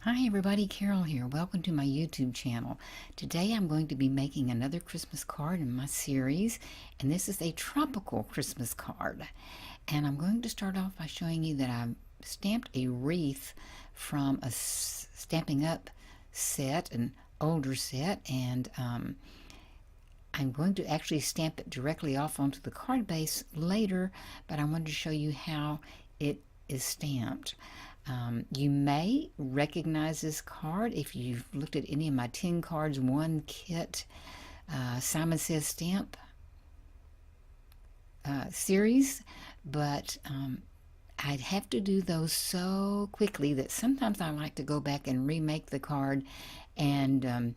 Hi everybody, Carol here. Welcome to my YouTube channel. Today I'm going to be making another Christmas card in my series, and this is a tropical Christmas card. And I'm going to start off by showing you that I've stamped a wreath from a Stampin' Up set, an older set, and I'm going to actually stamp it directly off onto the card base later, but I wanted to show you how it is stamped. You may recognize this card if you've looked at any of my 10 cards, one kit, Simon Says Stamp series, but I'd have to do those so quickly that sometimes I like to go back and remake the card and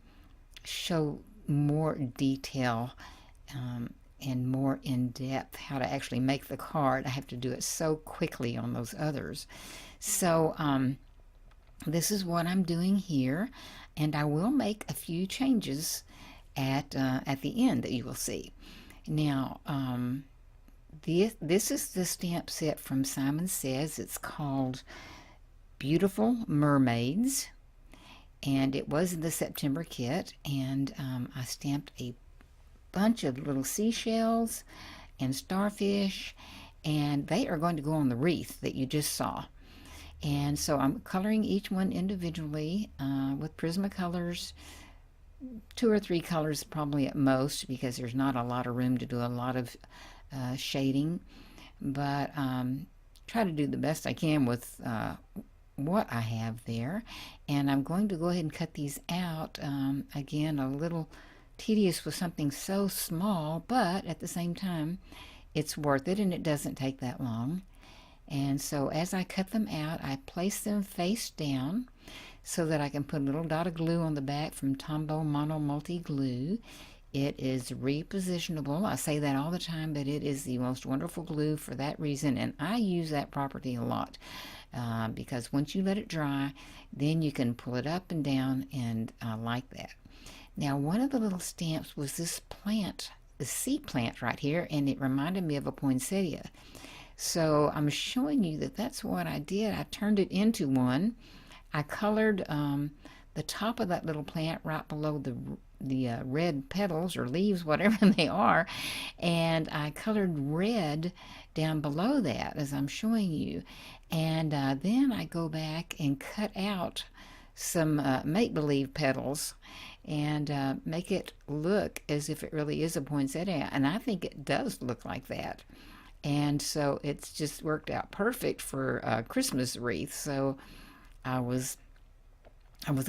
show more detail and more in depth how to actually make the card. I have to do it so quickly on those others. So this is what I'm doing here, and I will make a few changes at the end that you will see. Now this is the stamp set from Simon Says. It's called Beautiful Mermaids, and it was in the September kit, and I stamped a bunch of little seashells and starfish, and they are going to go on the wreath that you just saw. And so I'm coloring each one individually with Prismacolors, 2 or 3 colors probably at most, because there's not a lot of room to do a lot of shading, but try to do the best I can with what I have there. And I'm going to go ahead and cut these out. Again, a little tedious with something so small, but at the same time it's worth it, and it doesn't take that long. And so as I cut them out, I place them face down so that I can put a little dot of glue on the back from Tombow Mono Multi Glue. It is repositionable. I say that all the time, but it is the most wonderful glue for that reason, and I use that property a lot because once you let it dry, then you can pull it up and down, and I like that. Now, one of the little stamps was this plant, the sea plant right here, and it reminded me of a poinsettia. So I'm showing you that that's what I did. I turned it into one. I colored the top of that little plant right below the red petals or leaves, whatever they are, and I colored red down below that as I'm showing you. And then I go back and cut out some make-believe petals and make it look as if it really is a poinsettia, and I think it does look like that. And so it's just worked out perfect for a Christmas wreath. So I was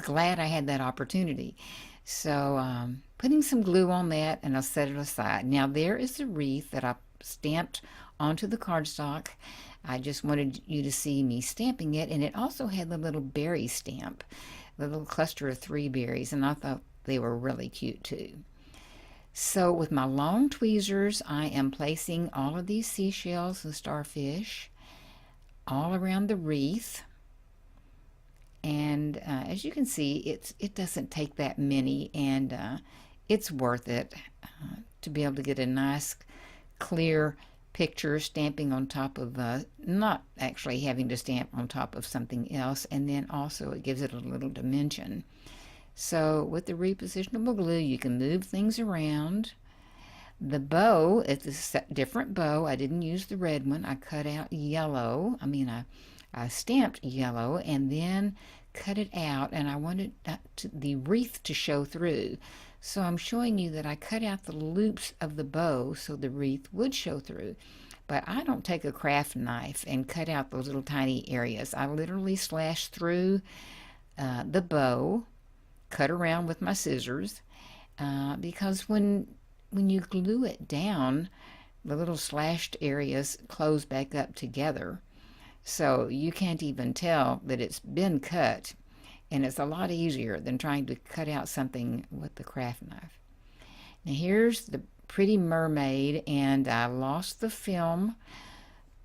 glad I had that opportunity. So putting some glue on that, and I'll set it aside. Now there is the wreath that I stamped onto the cardstock. I just wanted you to see me stamping it, and it also had the little berry stamp, the little cluster of 3 berries, and I thought they were really cute too. So with my long tweezers, I am placing all of these seashells and starfish all around the wreath. And as you can see, it doesn't take that many, and it's worth it to be able to get a nice, clear picture stamping on top of, not actually having to stamp on top of something else, and then also it gives it a little dimension. So with the repositionable glue, you can move things around. The bow, it's a different bow. I didn't use the red one. I cut out yellow. I stamped yellow and then cut it out, and I wanted the wreath to show through. So I'm showing you that I cut out the loops of the bow so the wreath would show through. But I don't take a craft knife and cut out those little tiny areas. I literally slash through the bow, cut around with my scissors, because when you glue it down, the little slashed areas close back up together, so you can't even tell that it's been cut, and it's a lot easier than trying to cut out something with the craft knife. Now here's the pretty mermaid, and I lost the film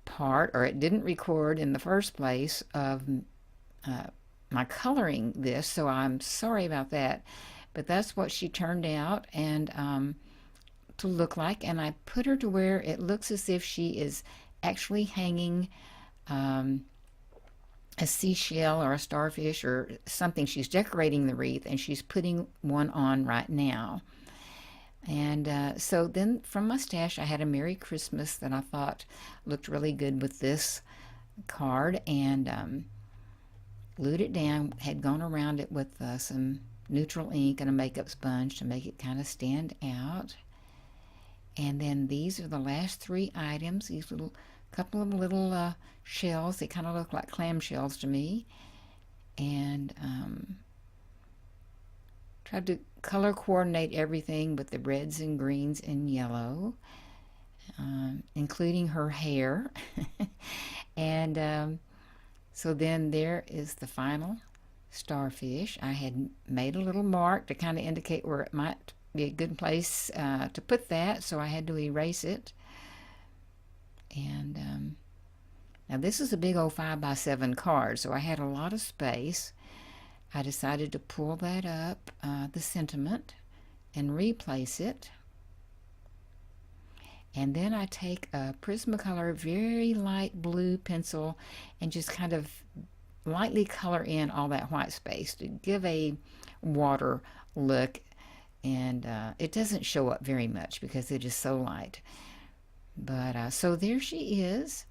part, or it didn't record in the first place, of my coloring this, so I'm sorry about that, but that's what she turned out and to look like. And I put her to where it looks as if she is actually hanging a seashell or a starfish or something. She's decorating the wreath, and she's putting one on right now. And so then from my stash, I had a Merry Christmas that I thought looked really good with this card, and glued it down, had gone around it with some neutral ink and a makeup sponge to make it kind of stand out. And then these are the last three items, these little couple of little shells. They kind of look like clam shells to me. And tried to color coordinate everything with the reds and greens and yellow, including her hair. And so then there is the final starfish. I had made a little mark to kind of indicate where it might be a good place to put that, so I had to erase it. And now this is a big old 5x7 card, so I had a lot of space. I decided to pull that up, the sentiment, and replace it. And then I take a Prismacolor very light blue pencil and just kind of lightly color in all that white space to give a water look. And it doesn't show up very much because it is so light. But so there she is,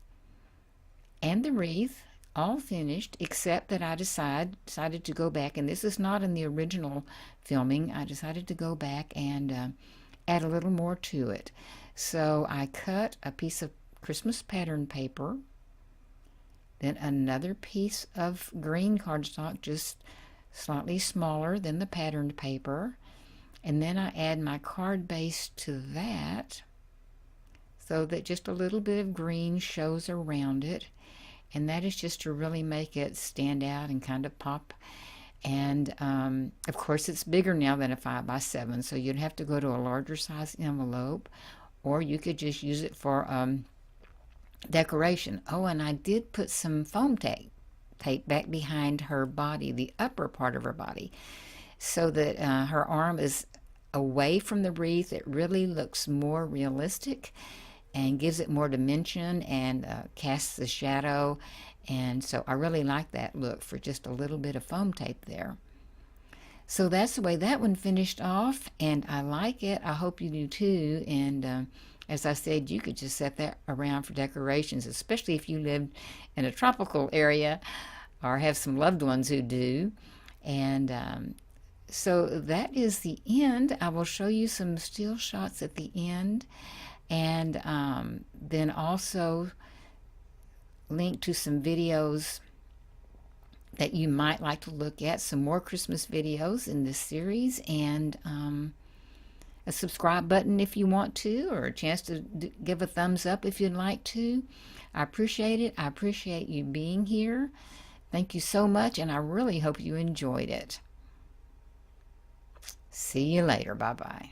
and the wreath all finished, except that I decided to go back, and this is not in the original filming. I decided to go back and add a little more to it. So I cut a piece of Christmas pattern paper, then another piece of green cardstock, just slightly smaller than the patterned paper, and then I add my card base to that so that just a little bit of green shows around it, and that is just to really make it stand out and kind of pop. And of course it's bigger now than a 5x7, so you'd have to go to a larger size envelope, or you could just use it for decoration. Oh, and I did put some foam tape back behind her body, the upper part of her body, so that her arm is away from the wreath. It really looks more realistic and gives it more dimension and casts the shadow. And so I really like that look for just a little bit of foam tape there. So that's the way that one finished off, and I like it. I hope you do too. And as I said, you could just set that around for decorations, especially if you live in a tropical area or have some loved ones who do. And so that is the end. I will show you some still shots at the end, and then also link to some videos that you might like to look at, some more Christmas videos in this series, and a subscribe button if you want to, or a chance to give a thumbs up if you'd like to. I appreciate it. I appreciate you being here. Thank you so much, and I really hope you enjoyed it. See you later. Bye-bye.